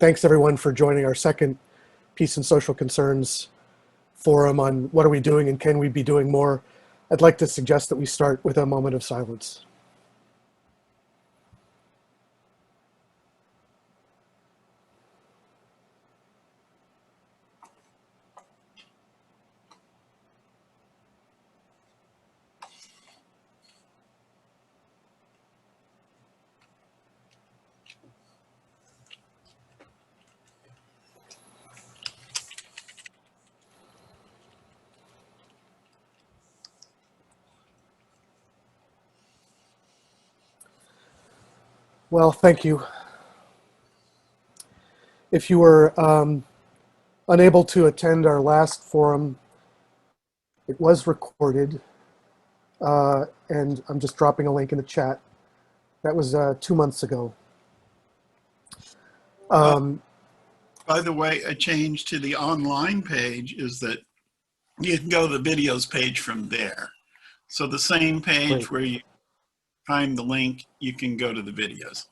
thanks everyone for joining our second Peace and Social Concerns forum on what are we doing and can we be doing more. I'd like to suggest that we start with a moment of silence. Well, thank you. If you were unable to attend our last forum, it was recorded, and I'm just dropping a link in the chat. That was 2 months ago. By the way, a change to the online page is that you can go to the videos page from there. So the same page where you find the link, you can go to the videos.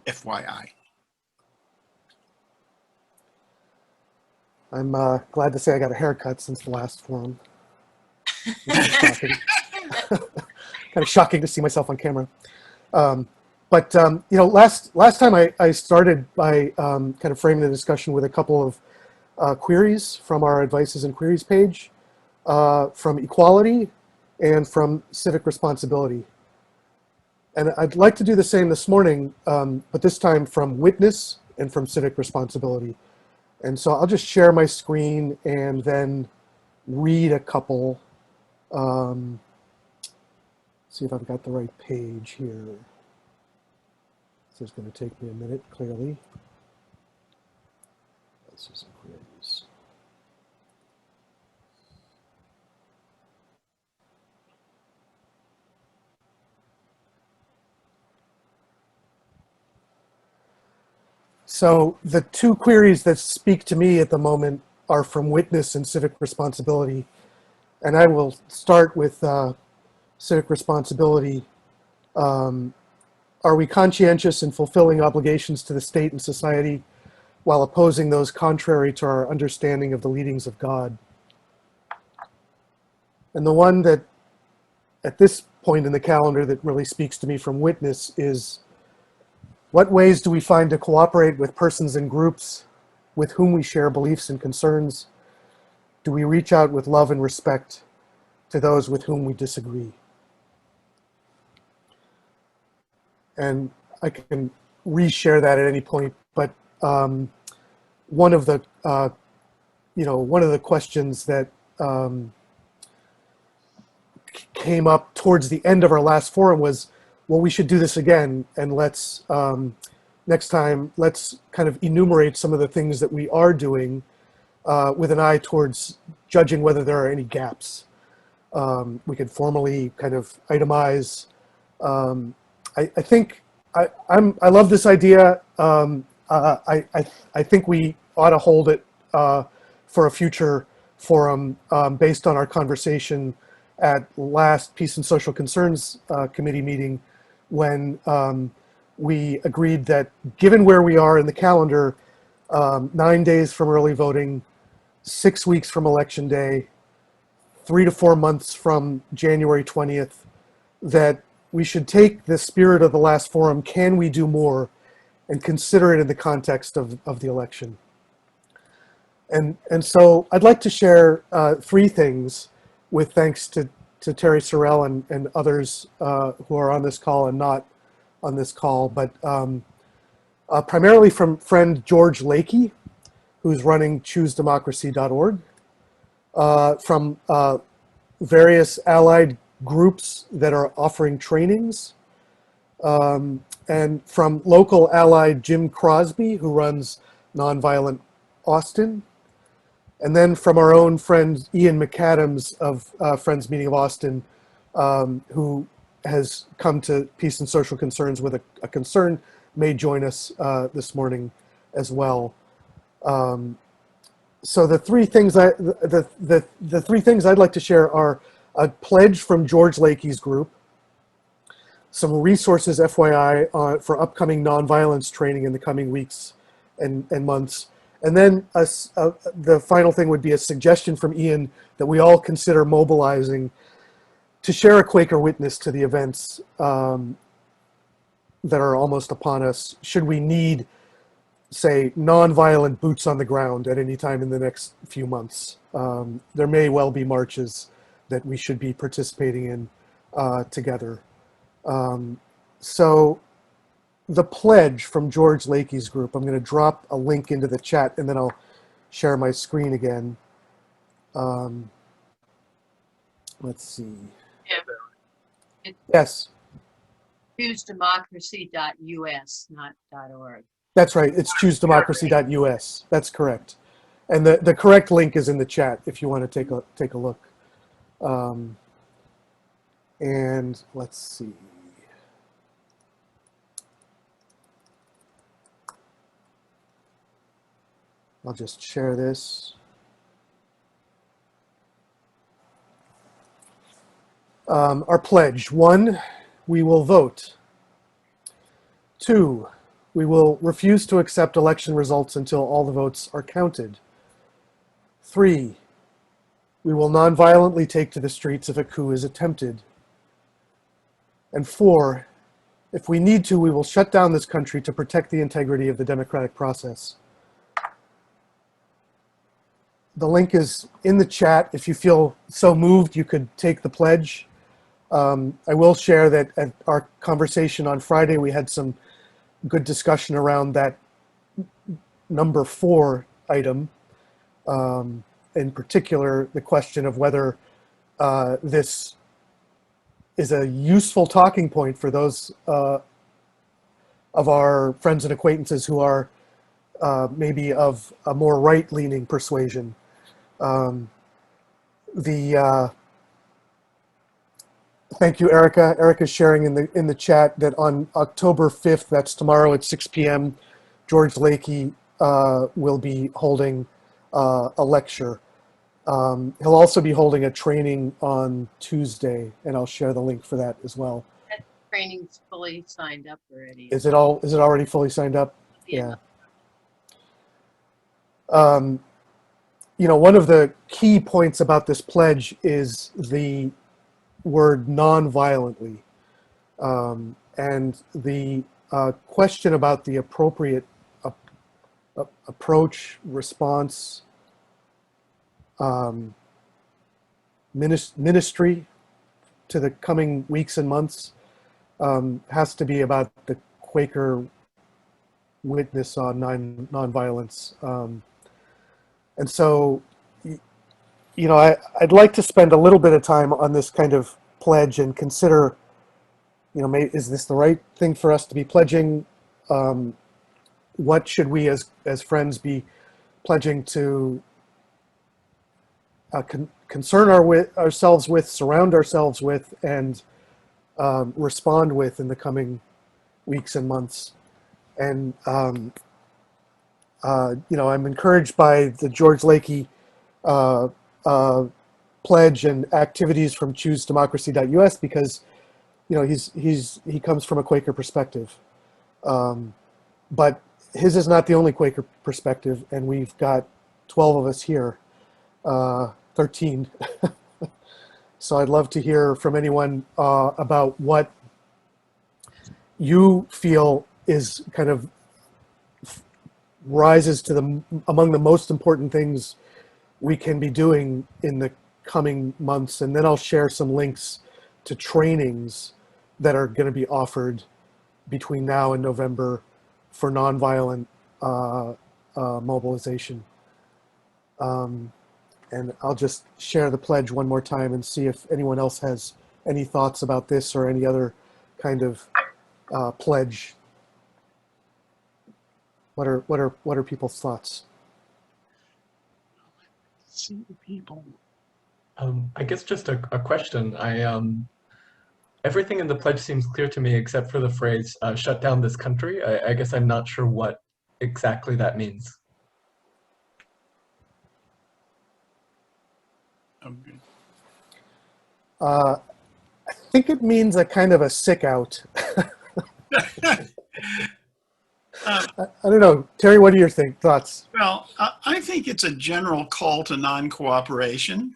FYI. I'm glad to say I got a haircut since the last forum. Kind of shocking to see myself on camera. But you know, last time I started by kind of framing the discussion with a couple of queries from our Advices and Queries page, from equality and from civic responsibility. And I'd like to do the same this morning, but this time from witness and from civic responsibility. And so I'll just share my screen and then read a couple. See if I've got the right page here. This is going to take me a minute, clearly. Advices and Queries. So the two queries that speak to me at the moment are from witness and civic responsibility. And I will start with civic responsibility. Are we conscientious in fulfilling obligations to the state and society while opposing those contrary to our understanding of the leadings of God? And the one that at this point in the calendar that really speaks to me from witness is, what ways do we find to cooperate with persons and groups with whom we share beliefs and concerns? Do we reach out with love and respect to those with whom we disagree? And I can reshare that at any point, but one of the questions that came up towards the end of our last forum was, well, we should do this again, and let's next time let's kind of enumerate some of the things that we are doing with an eye towards judging whether there are any gaps. We could formally kind of itemize. I think I love this idea. I think we ought to hold it for a future forum based on our conversation at last Peace and Social Concerns Committee meeting, when we agreed that given where we are in the calendar, 9 days from early voting, 6 weeks from Election Day, 3 to 4 months from January 20th, that we should take the spirit of the last forum, can we do more, and consider it in the context of the election. And so I'd like to share 3 things with thanks to Terry Sorrell and others who are on this call and not on this call, but primarily from friend George Lakey, who's running ChooseDemocracy.org, from various allied groups that are offering trainings, and from local allied Jim Crosby, who runs Nonviolent Austin, and then from our own friend Ian McAdams of Friends Meeting of Austin, who has come to Peace and Social Concerns with a concern, may join us this morning as well. So the three things the 3 things I'd like to share are a pledge from George Lakey's group, some resources, FYI, for upcoming nonviolence training in the coming weeks and months. And then the final thing would be a suggestion from Ian that we all consider mobilizing to share a Quaker witness to the events that are almost upon us, should we need, say, nonviolent boots on the ground at any time in the next few months. There may well be marches that we should be participating in together. So the pledge from George Lakey's group, I'm going to drop a link into the chat and then I'll share my screen again. Let's see. Yeah. Yes. ChooseDemocracy.us, not .org. That's right. It's choosedemocracy.us. That's correct. And the correct link is in the chat if you want to take a look. And let's see. I'll just share this. Our pledge: 1, we will vote. 2, we will refuse to accept election results until all the votes are counted. 3, we will nonviolently take to the streets if a coup is attempted. And 4, if we need to, we will shut down this country to protect the integrity of the democratic process. The link is in the chat. If you feel so moved, you could take the pledge. I will share that at our conversation on Friday, we had some good discussion around that number 4 item. In particular, the question of whether this is a useful talking point for those of our friends and acquaintances who are maybe of a more right-leaning persuasion. Thank you, Erica. Erica's sharing in the chat that on October 5th, that's tomorrow at 6 p.m., George Lakey will be holding a lecture. He'll also be holding a training on Tuesday, and I'll share the link for that as well. That training's fully signed up already. Is it already fully signed up? Yeah. You know, one of the key points about this pledge is the word non-violently, and the question about the appropriate approach, response, ministry to the coming weeks and months has to be about the Quaker witness on nonviolence. And so, you know, I'd like to spend a little bit of time on this kind of pledge and consider, you know, is this the right thing for us to be pledging? What should we as friends be pledging to concern ourselves with, surround ourselves with, and respond with in the coming weeks and months? And, you know, I'm encouraged by the George Lakey pledge and activities from ChooseDemocracy.us because, you know, he comes from a Quaker perspective, but his is not the only Quaker perspective, and we've got 12 of us here, 13. So I'd love to hear from anyone about what you feel is kind of rises to among the most important things we can be doing in the coming months. And then I'll share some links to trainings that are going to be offered between now and November for nonviolent mobilization. And I'll just share the pledge one more time and see if anyone else has any thoughts about this or any other kind of pledge. What are people's thoughts? See the people. I guess just a question. Everything in the pledge seems clear to me except for the phrase "shut down this country." I guess I'm not sure what exactly that means. Okay. I think it means a kind of a sick out. I don't know. Terry, what are your thoughts? Well, I think it's a general call to non-cooperation,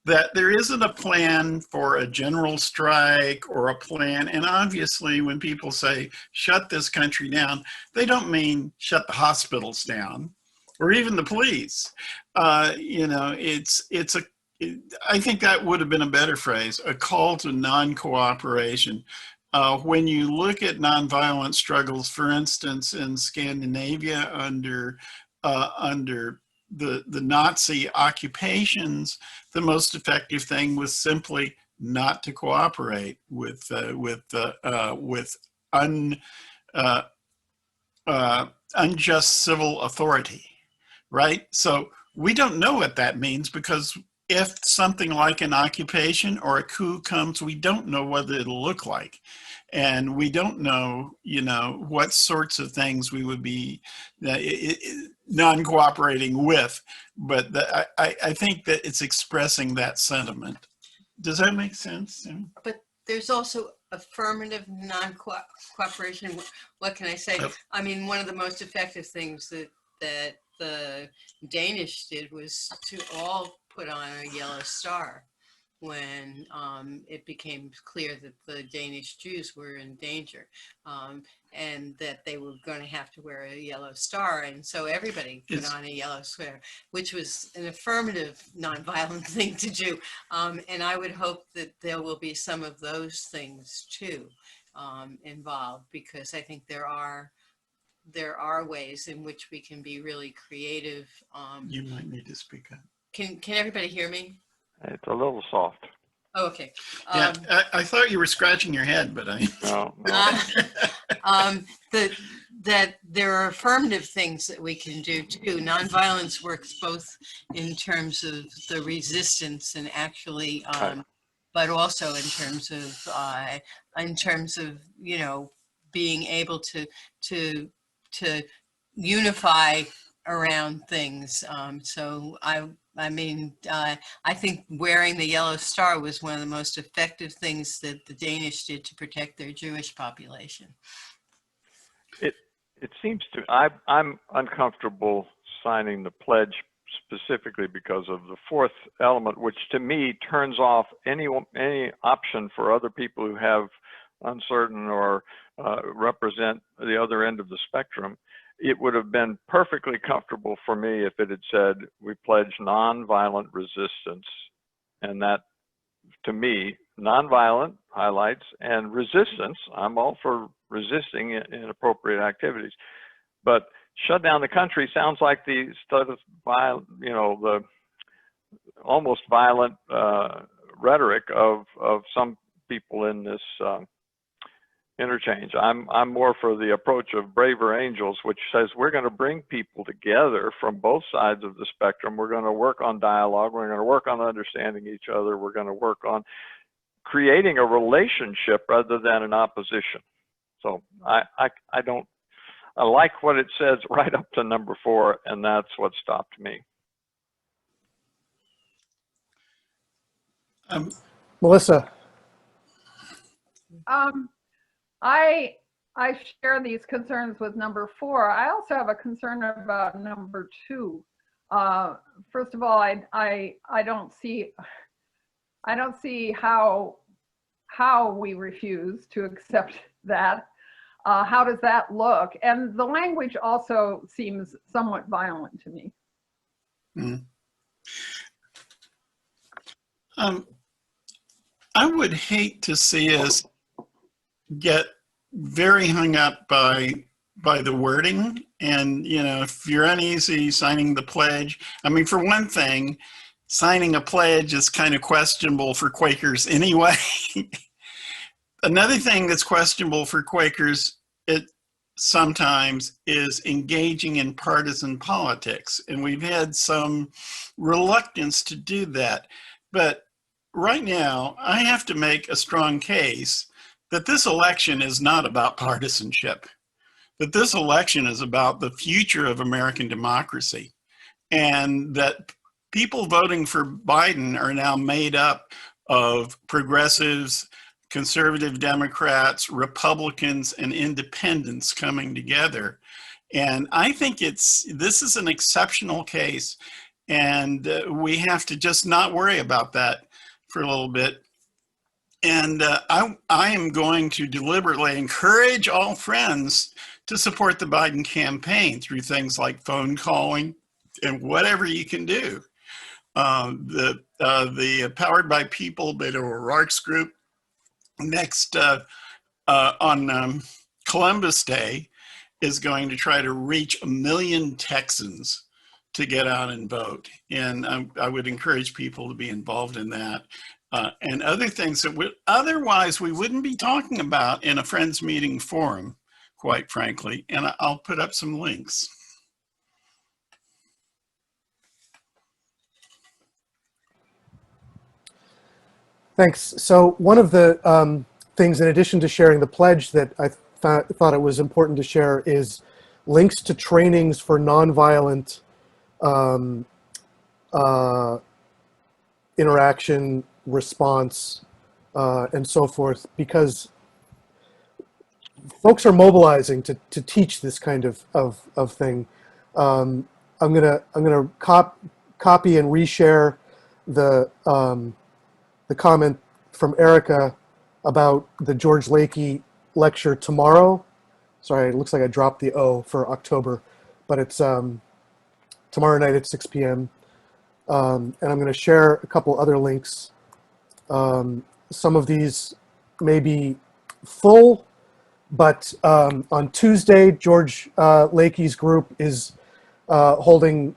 that there isn't a plan for a general strike or a plan. And obviously, when people say shut this country down, they don't mean shut the hospitals down or even the police. You know, I think that would have been a better phrase, a call to non-cooperation. When you look at nonviolent struggles, for instance, in Scandinavia under the Nazi occupations, the most effective thing was simply not to cooperate with unjust civil authority, right? So we don't know what that means, because if something like an occupation or a coup comes, we don't know what it'll look like. And we don't know, you know, what sorts of things we would be non-cooperating with. But I think that it's expressing that sentiment. Does that make sense? But there's also affirmative non-cooperation. What can I say? Yep. I mean, one of the most effective things that the Danish did was to all put on a yellow star when it became clear that the Danish Jews were in danger, and that they were going to have to wear a yellow star. And so everybody put on a yellow square, which was an affirmative nonviolent thing to do. And I would hope that there will be some of those things too involved, because I think there are ways in which we can be really creative. You might need to speak up. Can everybody hear me? It's a little soft. Oh, okay. Yeah, I thought you were scratching your head, but I. No. That there are affirmative things that we can do too. Nonviolence works both in terms of the resistance and actually, but also in terms of you know, being able to unify around things. So I mean, I think wearing the yellow star was one of the most effective things that the Danish did to protect their Jewish population. It seems to, I'm uncomfortable signing the pledge specifically because of the fourth element, which to me turns off any option for other people who have uncertain or represent the other end of the spectrum. It would have been perfectly comfortable for me if it had said, we pledge nonviolent resistance. And that, to me, nonviolent highlights, and resistance, I'm all for resisting inappropriate activities. But shut down the country sounds like the sort of, you know, the almost violent rhetoric of some people in this interchange. I'm more for the approach of Braver Angels, which says we're going to bring people together from both sides of the spectrum. We're going to work on dialogue. We're going to work on understanding each other. We're going to work on creating a relationship rather than an opposition. So I like what it says right up to number 4, and that's what stopped me. Melissa. I share these concerns with number 4. I also have a concern about number 2. First of all, I don't see how we refuse to accept that. How does that look? And the language also seems somewhat violent to me. I would hate to see us get very hung up by the wording. And, you know, if you're uneasy signing the pledge, I mean, for one thing, signing a pledge is kind of questionable for Quakers anyway. Another thing that's questionable for Quakers, it sometimes, is engaging in partisan politics. And we've had some reluctance to do that. But right now, I have to make a strong case that this election is not about partisanship, that this election is about the future of American democracy, and that people voting for Biden are now made up of progressives, conservative Democrats, Republicans, and independents coming together. And I think this is an exceptional case, and we have to just not worry about that for a little bit. And I am going to deliberately encourage all friends to support the Biden campaign through things like phone calling and whatever you can do. The Powered by People Beto O'Rourke's group next on Columbus Day is going to try to reach 1 million Texans to get out and vote. And I would encourage people to be involved in that. And other things that otherwise we wouldn't be talking about in a Friends Meeting forum, quite frankly. And I'll put up some links. Thanks. So one of the things, in addition to sharing the pledge, that I thought it was important to share is links to trainings for nonviolent interaction, response, and so forth, because folks are mobilizing to teach this kind of thing. I'm gonna copy and reshare the comment from Erica about the George Lakey lecture tomorrow. Sorry, it looks like I dropped the O for October, but it's tomorrow night at 6 p.m. And I'm going to share a couple other links. Some of these may be full, but on Tuesday, George Lakey's group is holding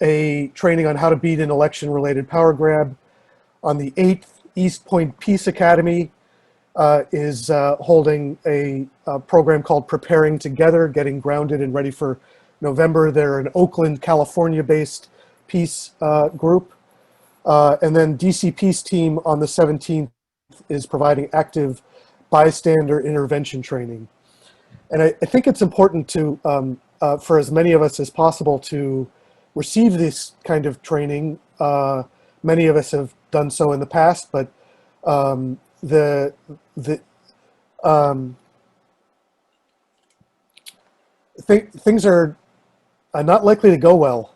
a training on how to beat an election-related power grab. On the 8th, East Point Peace Academy is holding a program called Preparing Together, Getting Grounded and Ready for November. They're an Oakland, California-based peace group. And then DC Peace Team on the 17th is providing active bystander intervention training. And I think it's important to, for as many of us as possible, to receive this kind of training. Many of us have done so in the past, but things are not likely to go well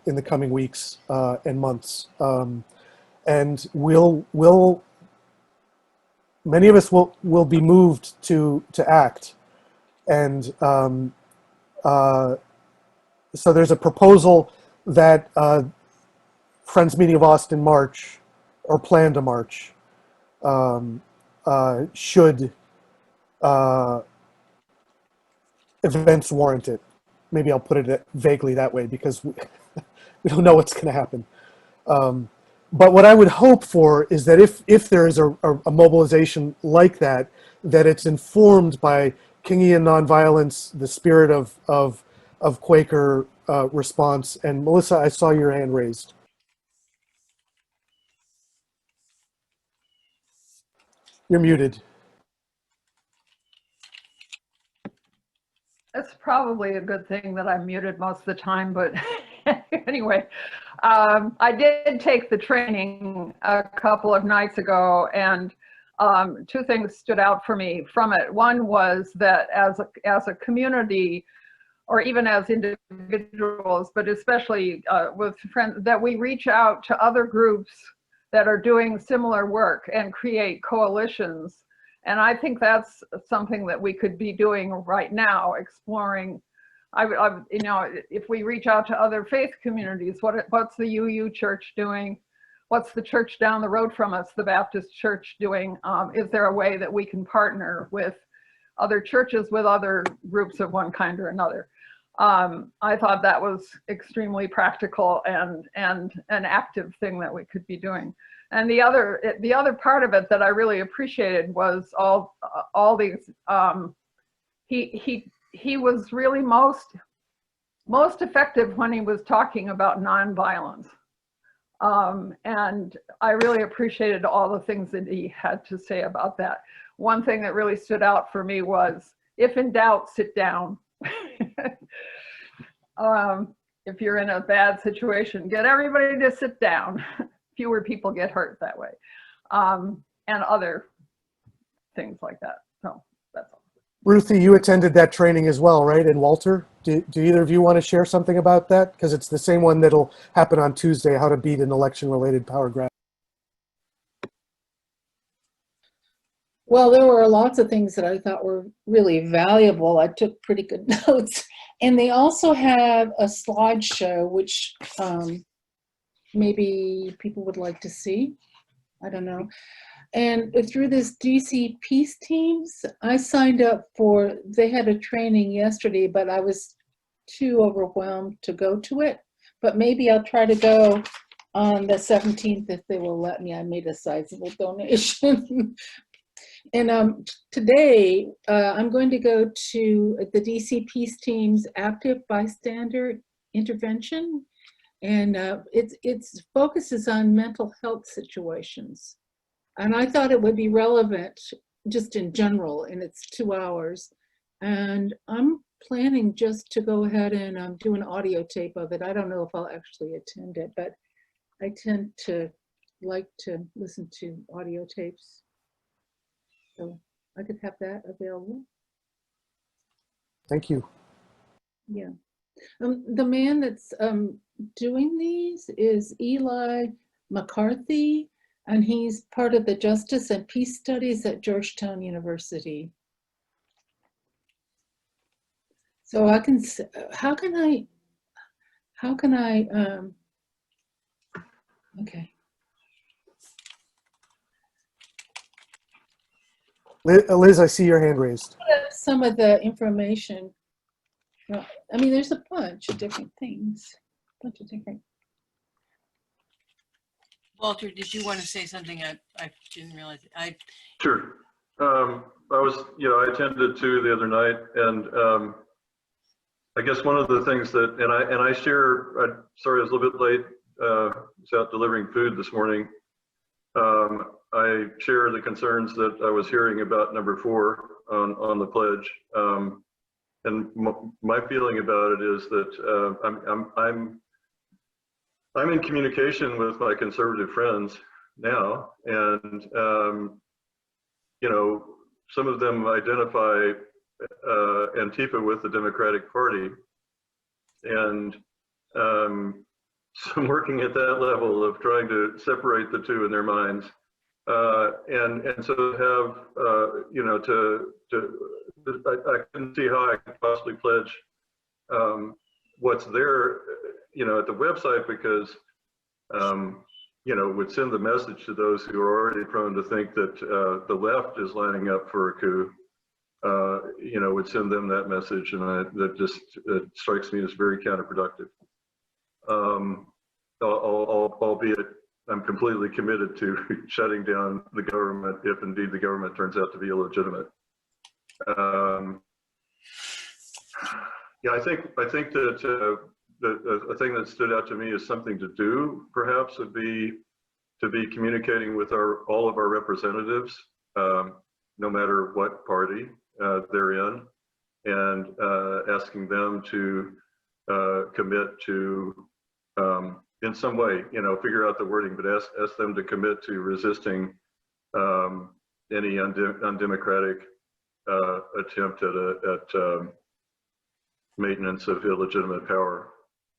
in the coming weeks and months, and many of us will be moved to act, and so there's a proposal that Friends Meeting of Austin march, or plan to march, should events warrant it. Maybe I'll put it vaguely that way, because we don't know what's going to happen. But what I would hope for is that if there is a mobilization like that, that it's informed by Kingian nonviolence, the spirit of Quaker response. And Melissa, I saw your hand raised. You're muted. It's probably a good thing that I'm muted most of the time, but anyway, I did take the training a couple of nights ago, and two things stood out for me from it. One was that as a community, or even as individuals, but especially with friends, that we reach out to other groups that are doing similar work and create coalitions. And I think that's something that we could be doing right now, exploring. You know, if we reach out to other faith communities, what's the UU Church doing? What's the church down the road from us, the Baptist Church, doing? Is there a way that we can partner with other churches, with other groups of one kind or another? I thought that was extremely practical and an active thing that we could be doing. And the other part of it that I really appreciated was all these. He was really most effective when he was talking about nonviolence, and I really appreciated all the things that he had to say about that. One thing that really stood out for me was, if in doubt, sit down. If you're in a bad situation, get everybody to sit down. If fewer people get hurt that way, and other things like that. So that's all. Ruthie, you attended that training as well, right? And Walter, do either of you want to share something about that? Because it's the same one that'll happen on Tuesday, how to beat an election-related power grab. Well, there were lots of things that I thought were really valuable. I took pretty good notes. And they also have a slideshow, which maybe people would like to see. I don't know. And through this DC Peace Teams, I signed up for, they had a training yesterday, but I was too overwhelmed to go to it. But maybe I'll try to go on the 17th if they will let me. I made a sizable donation. And today, I'm going to go to the DC Peace Team's Active Bystander Intervention. And it focuses on mental health situations. And I thought it would be relevant just in general, and it's 2 hours. And I'm planning just to go ahead and do an audio tape of it. I don't know if I'll actually attend it, but I tend to like to listen to audio tapes. So I could have that available. Thank you. Yeah. The man that's doing these is Eli McCarthy, and he's part of the Justice and Peace Studies at Georgetown University. So I can, how can I, okay. Liz, I see your hand raised. Some of the information. I mean, there's a bunch of different things, Walter, did you want to say something? I didn't realize. Sure. I attended two the other night, and I guess one of the things that, and I share, sorry I was a little bit late, was out delivering food this morning. I share the concerns that I was hearing about number 4 on the pledge. And my feeling about it is that I'm in communication with my conservative friends now, and some of them identify Antifa with the Democratic Party, and so I'm working at that level of trying to separate the two in their minds, and so have I couldn't see how I could possibly pledge what's there, at the website, because would send the message to those who are already prone to think that the left is lining up for a coup. Would send them that message, and that just strikes me as very counterproductive. Albeit I'm completely committed to shutting down the government if indeed the government turns out to be illegitimate. I think that a thing that stood out to me as something to do, perhaps, would be to be communicating with all of our representatives, no matter what party they're in, and asking them to commit to, in some way, figure out the wording, but ask them to commit to resisting any undemocratic attempt at maintenance of illegitimate power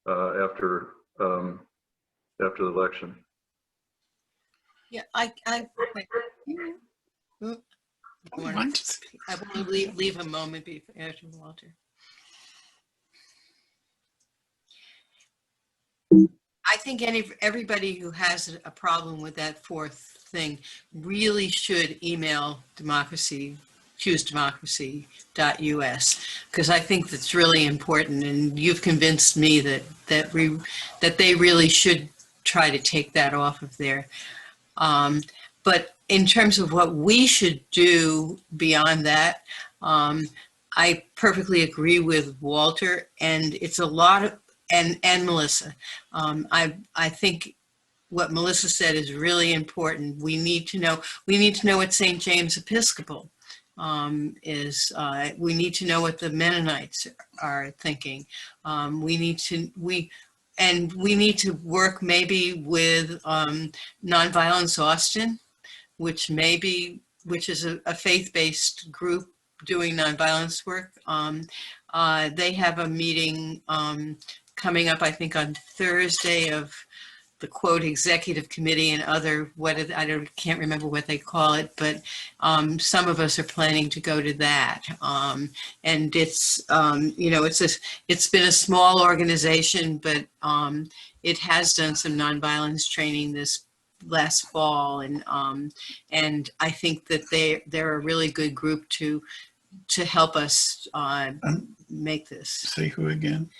after the election. Yeah, I want to leave a moment after Walter. I think everybody who has a problem with that 4th thing really should email choose-democracy.us, because I think that's really important, and you've convinced me that they really should try to take that off of there. But in terms of what we should do beyond that, I perfectly agree with Walter, and it's a lot of, and Melissa. I think what Melissa said is really important. We need to know what St. James Episcopal is. We need to know what the Mennonites are thinking. and we need to work maybe with Nonviolence Austin, which is a faith-based group doing nonviolence work. They have a meeting coming up, I think, on Thursday of the quote executive committee and other can't remember what they call it, but some of us are planning to go to that. And it's it's been a small organization, but it has done some nonviolence training this last fall, and I think that they're a really good group to help us make this. Say who again?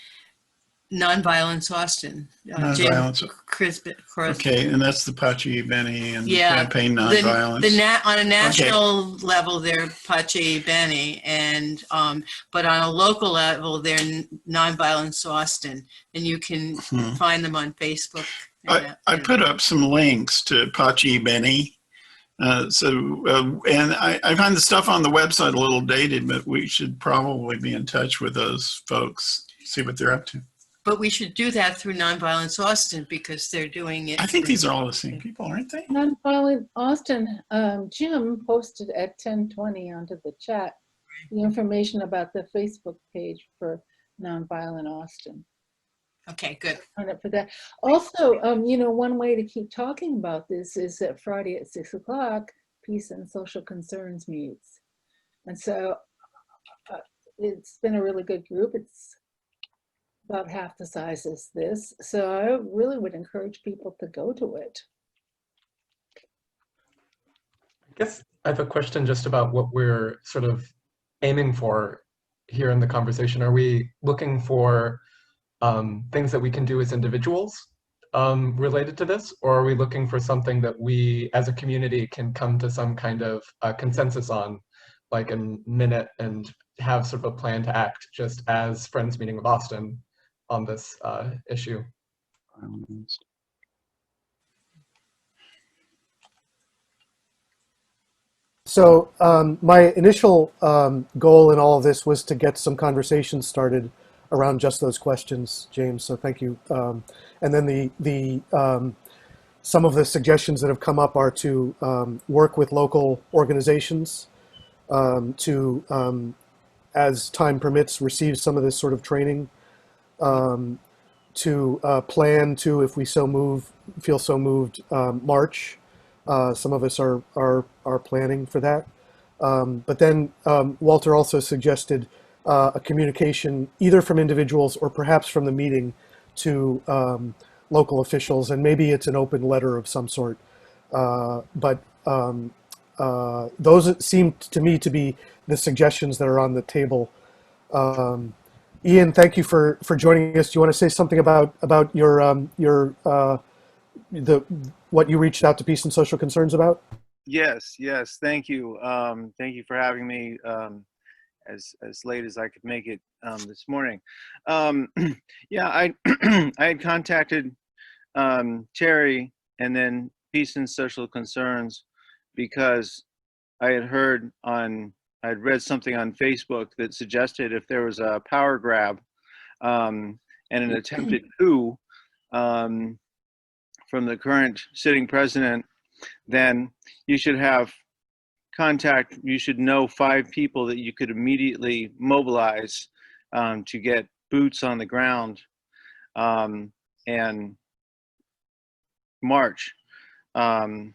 Nonviolence Austin. Nonviolence. Chris. Okay, and that's the Pachi Benny and Yeah, Campaign Nonviolence. On a national level, they're Pachi Benny, and but on a local level, they're Nonviolence Austin, and you can find them on Facebook. I put up some links to Pachi Benny. And I find the stuff on the website a little dated, but we should probably be in touch with those folks, see what they're up to. But we should do that through Nonviolence Austin because they're doing it. I think these are all the same people, aren't they? Nonviolent Austin, Jim posted at 10:20 onto the chat the information about the Facebook page for Nonviolent Austin. Okay, good. Sign up for that. Also, one way to keep talking about this is that Friday at 6 o'clock, Peace and Social Concerns meets. And so it's been a really good group. It's about half the size as this. So I really would encourage people to go to it. I guess I have a question just about what we're sort of aiming for here in the conversation. Are we looking for things that we can do as individuals related to this, or are we looking for something that we as a community can come to some kind of consensus on, like a minute, and have sort of a plan to act just as Friends Meeting of Austin on this issue? So my initial goal in all of this was to get some conversations started around just those questions, James. So thank you. And then some of the suggestions that have come up are to work with local organizations to, as time permits, receive some of this sort of training, to plan to, if we feel so moved, march. Some of us are planning for that. But then Walter also suggested a communication either from individuals or perhaps from the meeting to local officials, and maybe it's an open letter of some sort. But those seem to me to be the suggestions that are on the table. Ian, thank you for joining us. Do you want to say something about your what you reached out to Peace and Social Concerns about? Yes, thank you. Thank you for having me as late as I could make it this morning. Yeah, I I had contacted Terry and then Peace and Social Concerns because I had read something on Facebook that suggested if there was a power grab and an attempted coup from the current sitting president, then you should know 5 people that you could immediately mobilize to get boots on the ground and march. And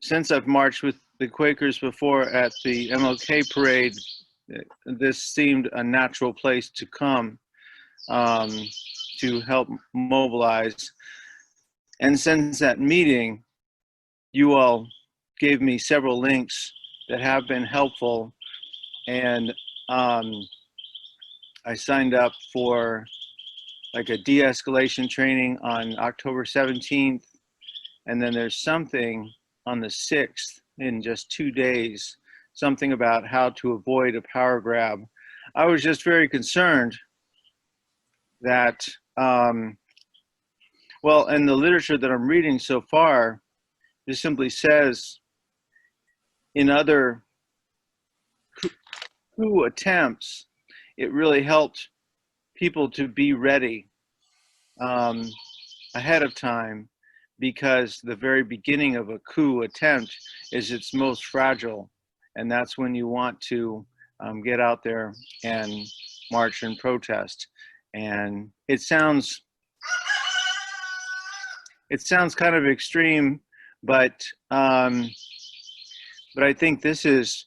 since I've marched with the Quakers before at the MLK parade, this seemed a natural place to come to help mobilize. And since that meeting, you all gave me several links that have been helpful, and I signed up for like a de-escalation training on October 17th, and then there's something on the 6th in just 2 days, something about how to avoid a power grab. I was just very concerned that, well, in the literature that I'm reading so far, it simply says in other coup attempts, it really helped people to be ready ahead of time, because the very beginning of a coup attempt is its most fragile, and that's when you want to get out there and march and protest. And it sounds kind of extreme, but I think this is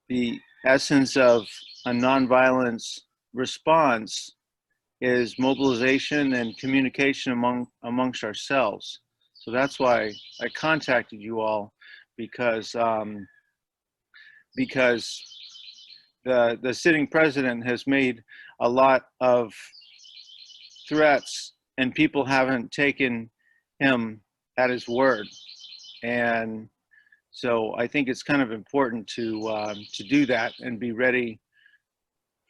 the essence of a nonviolence response, is mobilization and communication amongst ourselves. So that's why I contacted you all, because the sitting president has made a lot of threats and people haven't taken him at his word. And so I think it's kind of important to do that and be ready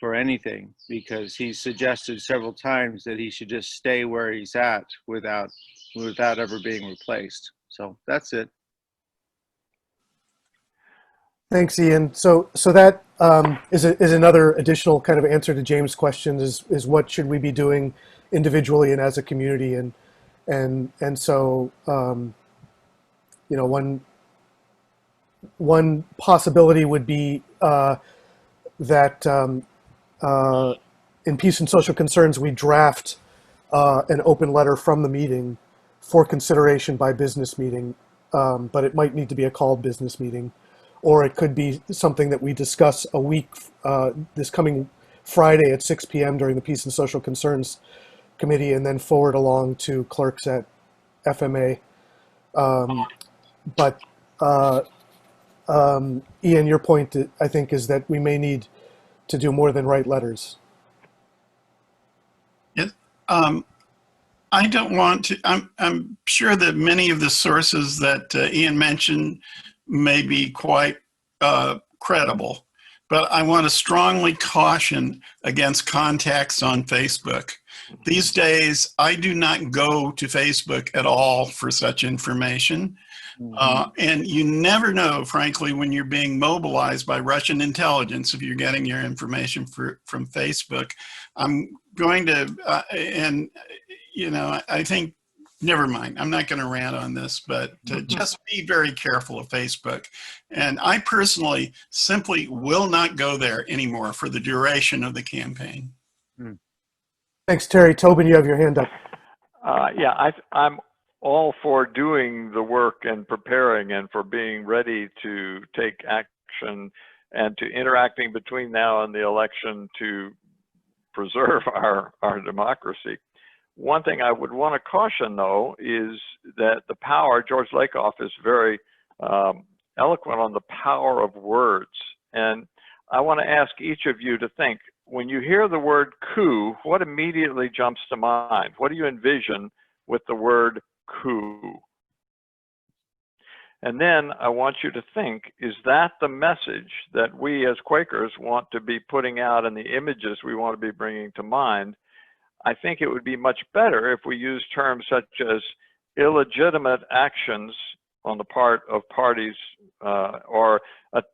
for anything, because he suggested several times that he should just stay where he's at without ever being replaced. So that's it. Thanks, Ian. So that is another additional kind of answer to James' question, is what should we be doing individually and as a community, and so you know, one possibility would be that in Peace and Social Concerns we draft an open letter from the meeting for consideration by business meeting, but it might need to be a called business meeting. Or it could be something that we discuss a week, this coming Friday at 6 p.m. during the Peace and Social Concerns Committee, and then forward along to clerks at FMA. But Ian, your point, I think, is that we may need to do more than write letters. Yes. I don't want to, I'm sure that many of the sources that Ian mentioned may be quite credible, but I want to strongly caution against contacts on Facebook. These days, I do not go to Facebook at all for such information. And you never know, frankly, when you're being mobilized by Russian intelligence, if you're getting your information from Facebook. I'm going to, and you know, I think, never mind, I'm not going to rant on this, but just be very careful of Facebook. And I personally simply will not go there anymore for the duration of the campaign. Thanks, Terry. Tobin, you have your hand up. Yeah, I'm all for doing the work and preparing and for being ready to take action and to interacting between now and the election to preserve our democracy. One thing I would want to caution, though, is that the power, George Lakoff is very eloquent on the power of words. And I want to ask each of you to think, when you hear the word coup, what immediately jumps to mind? What do you envision with the word coup? And then I want you to think, is that the message that we as Quakers want to be putting out and the images we want to be bringing to mind? I think it would be much better if we use terms such as illegitimate actions on the part of parties or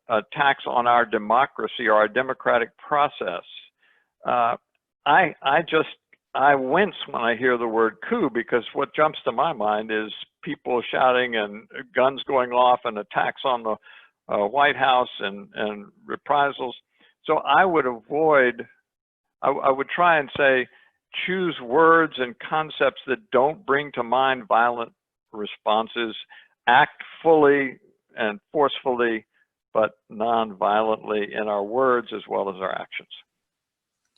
attacks on our democracy or our democratic process. I wince when I hear the word coup, because what jumps to my mind is people shouting and guns going off and attacks on the White House and reprisals. So I would avoid, I would try and say, choose words and concepts that don't bring to mind violent responses, act fully and forcefully, but non-violently in our words as well as our actions.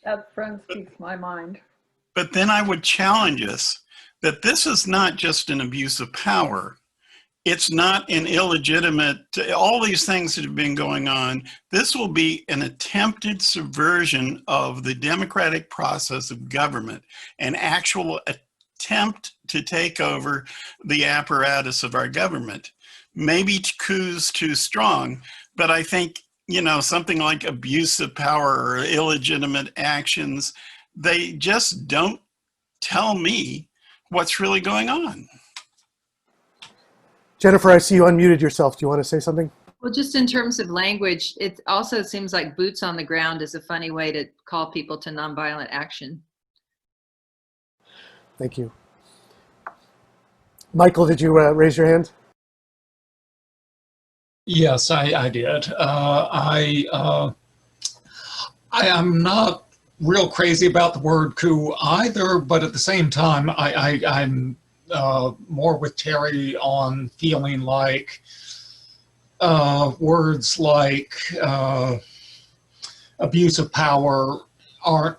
That, friend, speaks my mind. But then I would challenge us that this is not just an abuse of power. It's not an illegitimate, all these things that have been going on. This will be an attempted subversion of the democratic process of government, an actual attempt to take over the apparatus of our government. Maybe coup's too strong, but I think, you know, something like abuse of power or illegitimate actions, they just don't tell me what's really going on. Jennifer, I see you unmuted yourself. Do you want to say something? Well, just in terms of language, it also seems like boots on the ground is a funny way to call people to nonviolent action. Thank you. Michael, did you raise your hand? Yes, I did. I am not real crazy about the word coup either, but at the same time, I'm more with Terry on feeling like words like abuse of power aren't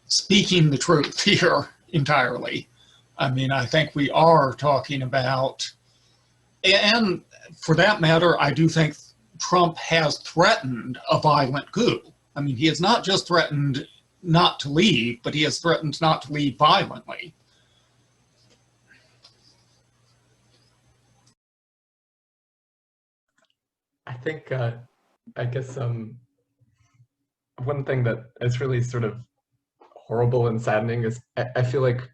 speaking the truth here entirely. I mean, I think we are talking about, and for that matter, I do think Trump has threatened a violent coup. I mean, he has not just threatened not to leave, but he has threatened not to leave violently. I think, I guess one thing that is really sort of horrible and saddening is I feel like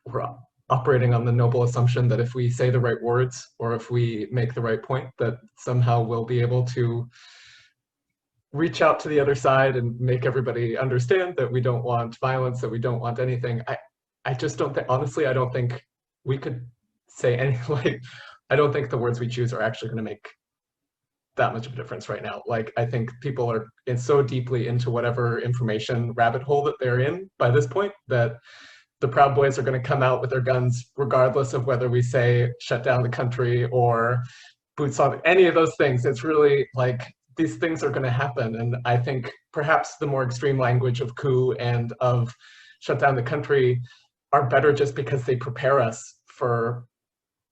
we're operating on the noble assumption that if we say the right words or if we make the right point, that somehow we'll be able to reach out to the other side and make everybody understand that we don't want violence, that we don't want anything. I just don't think, honestly, I don't think we could say any, like, I don't think the words we choose are actually going to make that much of a difference right now. Like, I think people are so deeply into whatever information rabbit hole that they're in by this point that the Proud Boys are going to come out with their guns regardless of whether we say shut down the country or boots on any of those things. It's really like these things are going to happen. And I think perhaps the more extreme language of coup and of shut down the country are better just because they prepare us for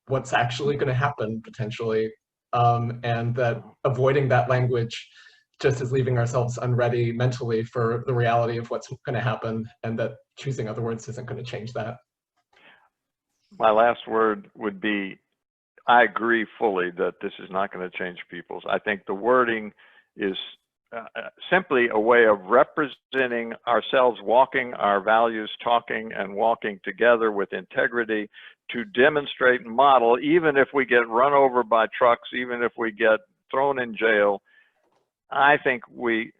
what's actually going to happen potentially. And that avoiding that language just is leaving ourselves unready mentally for the reality of what's going to happen, and that choosing other words isn't going to change that. My last word would be, I agree fully that this is not going to change people's. I think the wording is simply a way of representing ourselves, walking our values, talking and walking together with integrity to demonstrate and model, even if we get run over by trucks, even if we get thrown in jail. I think we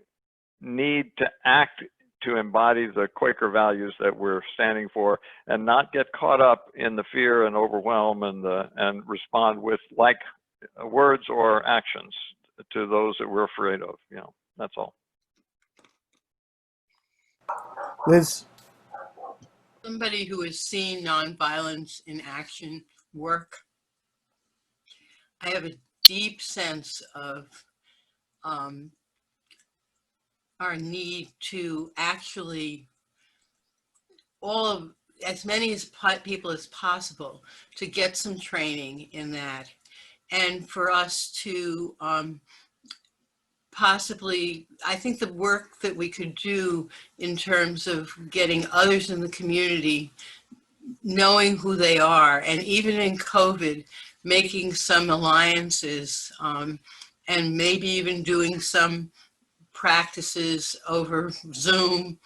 need to act to embody the Quaker values that we're standing for and not get caught up in the fear and overwhelm and respond with like words or actions to those that we're afraid of. You know, that's all. Liz? Somebody who has seen nonviolence in action work, I have a deep sense of our need to actually, as many people as possible, to get some training in that, and for us to possibly, I think the work that we could do in terms of getting others in the community, knowing who they are, and even in COVID, making some alliances, and maybe even doing some practices over Zoom.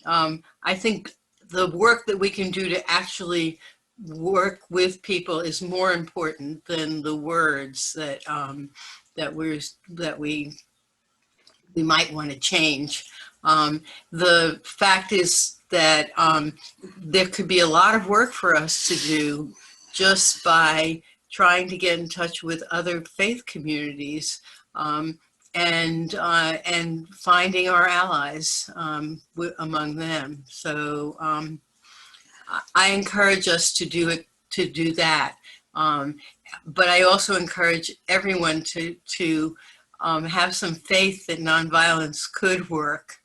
I think the work that we can do to actually work with people is more important than the words that we might want to change. The fact is that there could be a lot of work for us to do just by trying to get in touch with other faith communities and finding our allies among them. So I encourage us to do that. But I also encourage everyone to have some faith that nonviolence could work,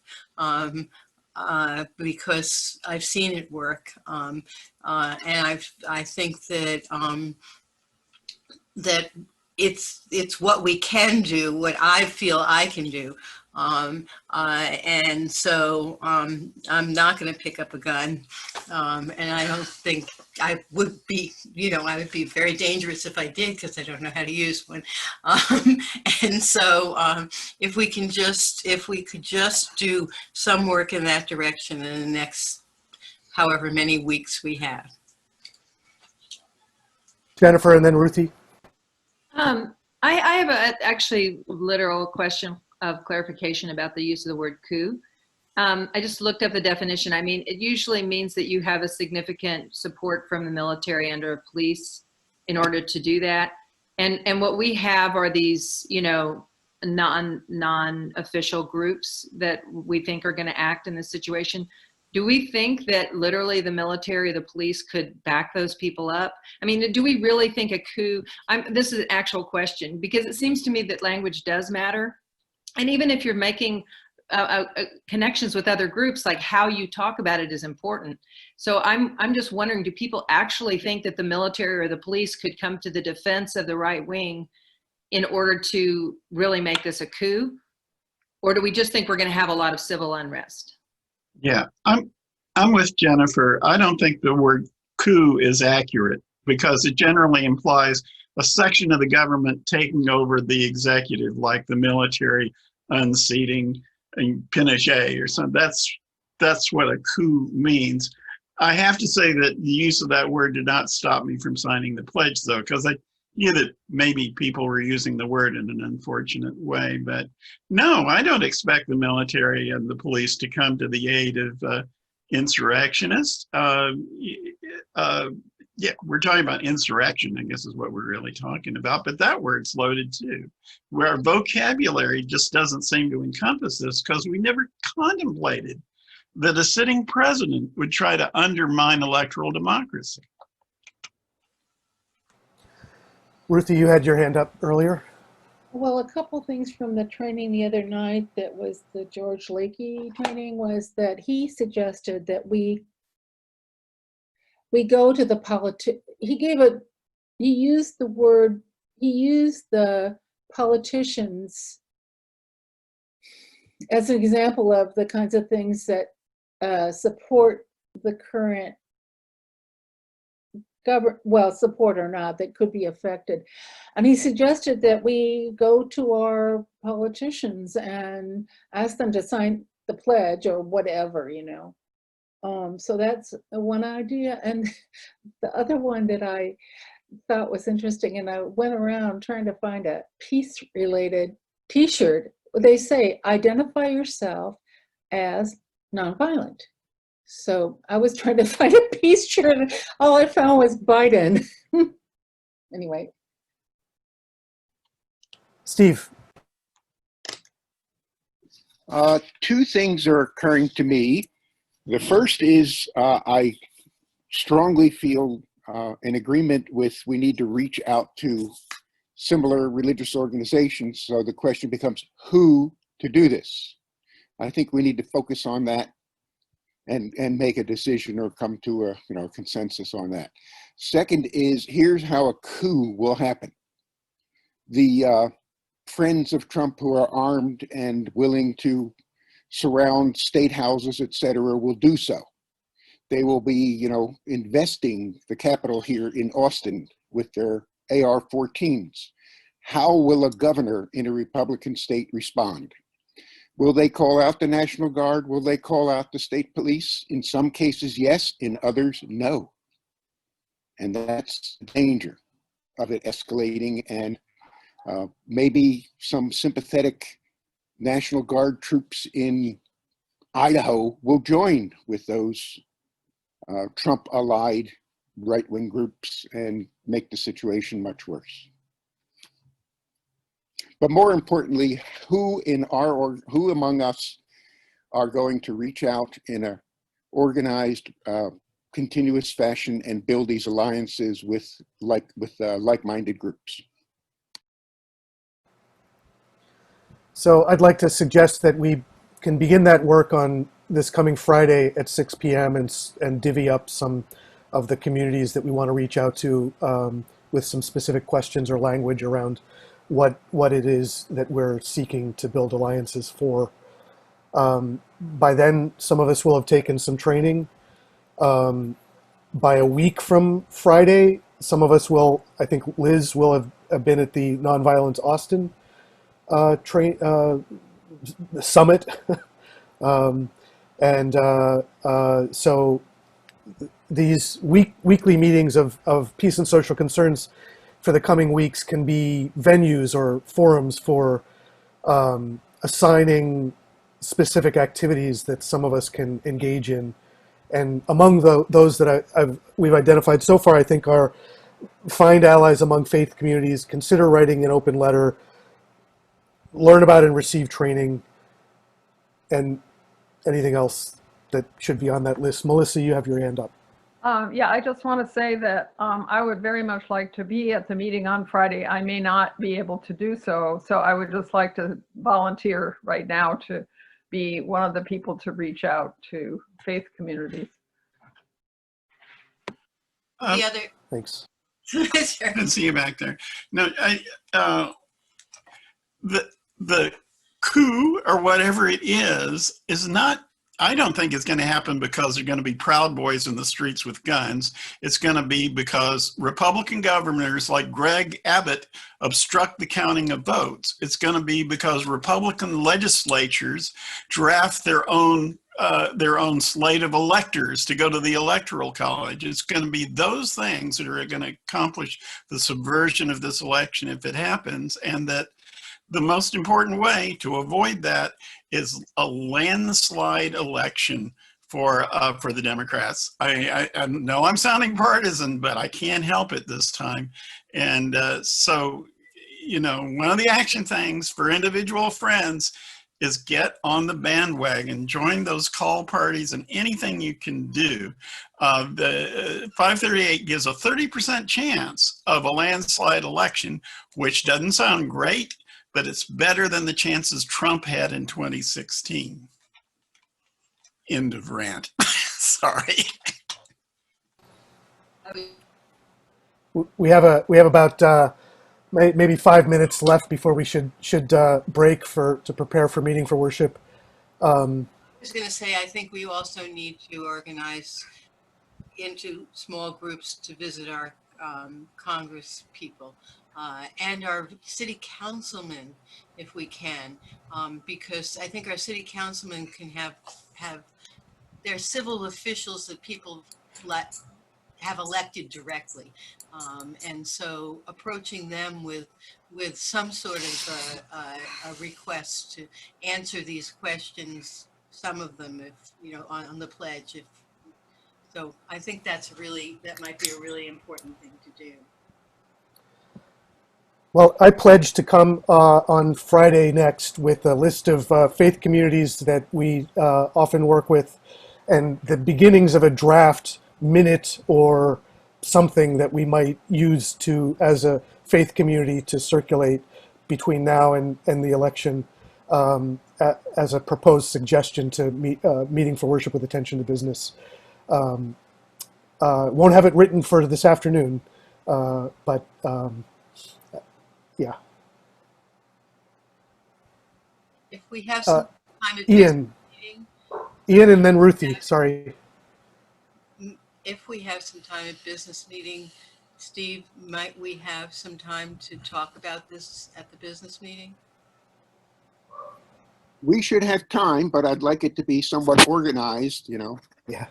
because I've seen it work, and I think that that it's what we can do, what I feel I can do, and so I'm not going to pick up a gun, and I don't think I would be, I would be very dangerous if I did, because I don't know how to use one, and so if we could just do some work in that direction in the next however many weeks we have. Jennifer and then Ruthie. I have a actually literal question of clarification about the use of the word coup. I just looked up the definition. I mean, it usually means that you have a significant support from the military and or police in order to do that. And what we have are these, you know, non-official groups that we think are going to act in this situation. Do we think that literally the military or the police could back those people up? I mean, do we really think a coup, this is an actual question, because it seems to me that language does matter. And even if you're making connections with other groups, like how you talk about it is important. So I'm just wondering, do people actually think that the military or the police could come to the defense of the right wing in order to really make this a coup? Or do we just think we're going to have a lot of civil unrest? Yeah, I'm with Jennifer. I don't think the word coup is accurate because it generally implies a section of the government taking over the executive, like the military unseating Pinochet or something. That's what a coup means. I have to say that the use of that word did not stop me from signing the pledge, though, because I knew that maybe people were using the word in an unfortunate way. But no, I don't expect the military and the police to come to the aid of insurrectionists. Yeah, we're talking about insurrection, I guess is what we're really talking about, but that word's loaded too. Where our vocabulary just doesn't seem to encompass this because we never contemplated that a sitting president would try to undermine electoral democracy. Ruthie, you had your hand up earlier. Well, a couple things from the training the other night that was the George Lakey training was that he suggested that we go to the he used the politicians as an example of the kinds of things that support the current support or not, that could be affected. And he suggested that we go to our politicians and ask them to sign the pledge or whatever, you know. So that's one idea. And the other one that I thought was interesting, and I went around trying to find a peace-related t-shirt. They say, identify yourself as nonviolent. So I was trying to find a peace shirt, and all I found was Biden. Anyway. Steve. Two things are occurring to me. The first is I strongly feel in agreement with we need to reach out to similar religious organizations. So the question becomes who to do this. I think we need to focus on that and make a decision or come to a consensus on that. Second is here's how a coup will happen. The friends of Trump who are armed and willing to surround state houses, et cetera, will do so. They will be, investing the Capitol here in Austin with their AR-14s. How will a governor in a Republican state respond? Will they call out the National Guard? Will they call out the state police? In some cases, yes. In others, no. And that's the danger of it escalating, and maybe some sympathetic National Guard troops in Idaho will join with those Trump-allied right-wing groups and make the situation much worse. But more importantly, who among us are going to reach out in a organized, continuous fashion and build these alliances with like-minded groups? So I'd like to suggest that we can begin that work on this coming Friday at 6 p.m. and divvy up some of the communities that we want to reach out to with some specific questions or language around what it is that we're seeking to build alliances for. By then, some of us will have taken some training. By a week from Friday, some of us will, I think Liz will have been at the Nonviolence Austin summit. So these weekly meetings of peace and social concerns for the coming weeks can be venues or forums for assigning specific activities that some of us can engage in. And among those that we've identified so far, I think are find allies among faith communities, consider writing an open letter, learn about and receive training, and anything else that should be on that list. Melissa, you have your hand up. Yeah, I just want to say that I would very much like to be at the meeting on Friday. I may not be able to do so, so I would just like to volunteer right now to be one of the people to reach out to faith communities. The other, Thanks. I can see you back there. No, the coup or whatever it is not, I don't think it's going to happen because they're going to be Proud Boys in the streets with guns. It's going to be because Republican governors like Greg Abbott obstruct the counting of votes. It's going to be because Republican legislatures draft their own slate of electors to go to the Electoral College. It's going to be those things that are going to accomplish the subversion of this election if it happens, and that the most important way to avoid that is a landslide election for the Democrats. I know I'm sounding partisan, but I can't help it this time. And so, you know, one of the action things for individual friends is get on the bandwagon, join those call parties, and anything you can do. The 538 gives a 30% chance of a landslide election, which doesn't sound great, but it's better than the chances Trump had in 2016. End of rant. Sorry. We have about maybe 5 minutes left before we should break to prepare for meeting for worship. I was going to say, I think we also need to organize into small groups to visit our Congress people and our city councilmen, if we can, because I think our city councilmen can have their civil officials that people have elected directly. And so approaching them with some sort of a request to answer these questions, some of them, if you know, on the pledge. So I think that might be a really important thing to do. Well, I pledge to come on Friday next with a list of faith communities that we often work with, and the beginnings of a draft minute or something that we might use as a faith community to circulate between now and the election as a proposed suggestion to meeting for worship with attention to business. Won't have it written for this afternoon, but yeah. If we have some time at Ian and then Ruthie, sorry. If we have some time at business meeting, Steve, might we have some time to talk about this at the business meeting? We should have time, but I'd like it to be somewhat organized, you know. Yeah.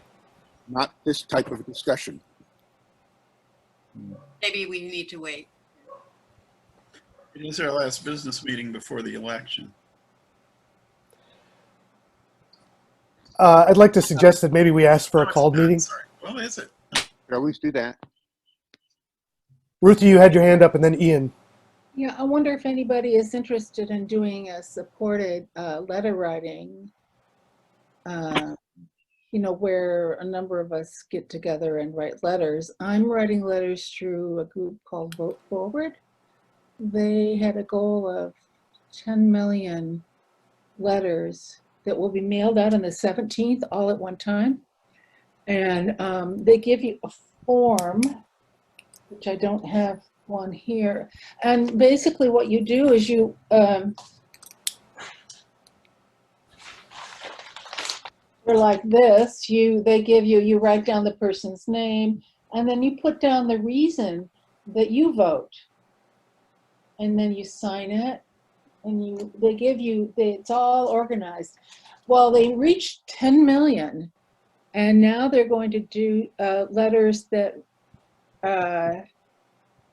Not this type of discussion. Maybe we need to wait. It is our last business meeting before the election. I'd like to suggest that maybe we ask for a called meeting. Sorry. Well, is it? We always do that. Ruthie, you had your hand up, and then Ian. Yeah, I wonder if anybody is interested in doing a supported letter writing, you know, where a number of us get together and write letters. I'm writing letters through a group called Vote Forward. They had a goal of 10 million letters that will be mailed out on the 17th all at one time. And they give you a form, which I don't have one here. And basically what you do is you they're like this. They give you write down the person's name, and then you put down the reason that you vote. And then you sign it, and they give you, it's all organized. Well, they reached 10 million, and now they're going to do letters that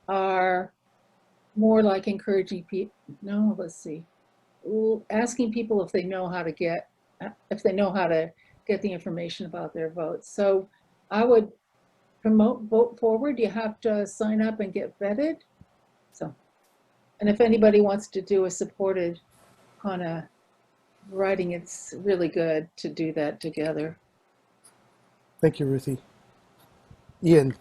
are more like encouraging people. No, let's see. Asking people if they know how to get the information about their votes. So I would promote Vote Forward. You have to sign up and get vetted. So, and if anybody wants to do a supported kind of writing, it's really good to do that together. Thank you, Ruthie. Ian.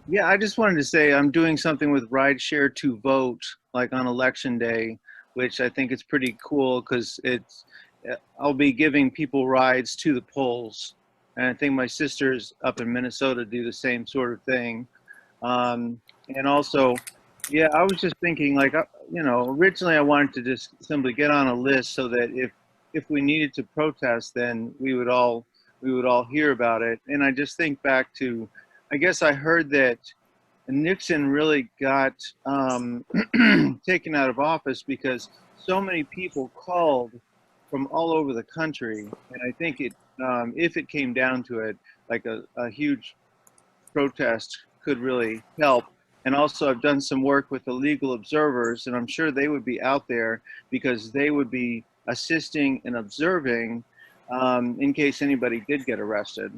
Yeah, I just wanted to say I'm doing something with Rideshare to Vote, like on election day, which I think is pretty cool because I'll be giving people rides to the polls. And I think my sisters up in Minnesota do the same sort of thing. And also, yeah, I was just thinking, like, originally I wanted to just simply get on a list so that if we needed to protest, then we would all hear about it. And I just think back to, I guess I heard that Nixon really got taken out of office because so many people called from all over the country. And I think if it came down to it, like a huge protest could really help. And also I've done some work with the legal observers, and I'm sure they would be out there because they would be assisting and observing in case anybody did get arrested.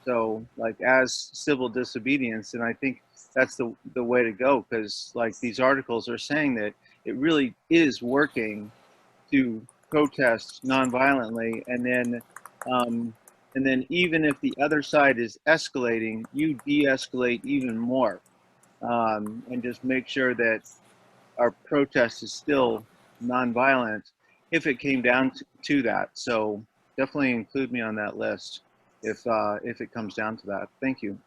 So like as civil disobedience, and I think that's the way to go, because like these articles are saying that it really is working to protest nonviolently, and then even if the other side is escalating, you de-escalate even more, and just make sure that our protest is still nonviolent if it came down to that. So definitely include me on that list if it comes down to that. Thank you.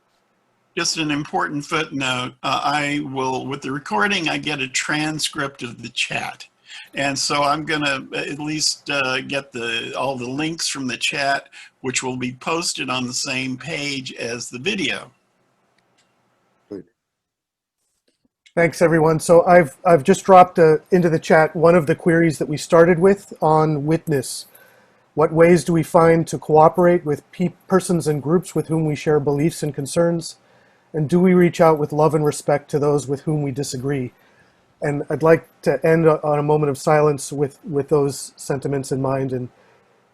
Just an important footnote, I will, with the recording, I get a transcript of the chat. And so I'm gonna at least get all the links from the chat, which will be posted on the same page as the video. Thanks, everyone. So I've just dropped into the chat one of the queries that we started with on Witness. What ways do we find to cooperate with persons and groups with whom we share beliefs and concerns? And do we reach out with love and respect to those with whom we disagree? And I'd like to end on a moment of silence with those sentiments in mind and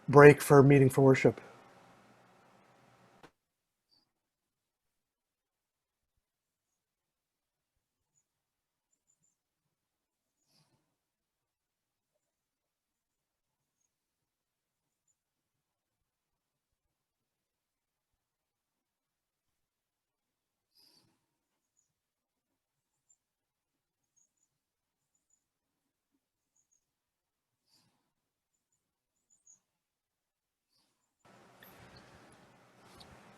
break for Meeting for Worship.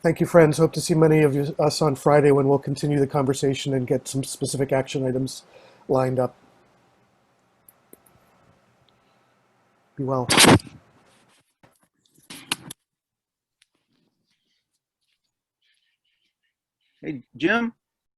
Thank you, friends. Hope to see many of us on Friday when we'll continue the conversation and get some specific action items lined up. Be well. Hey, Jim?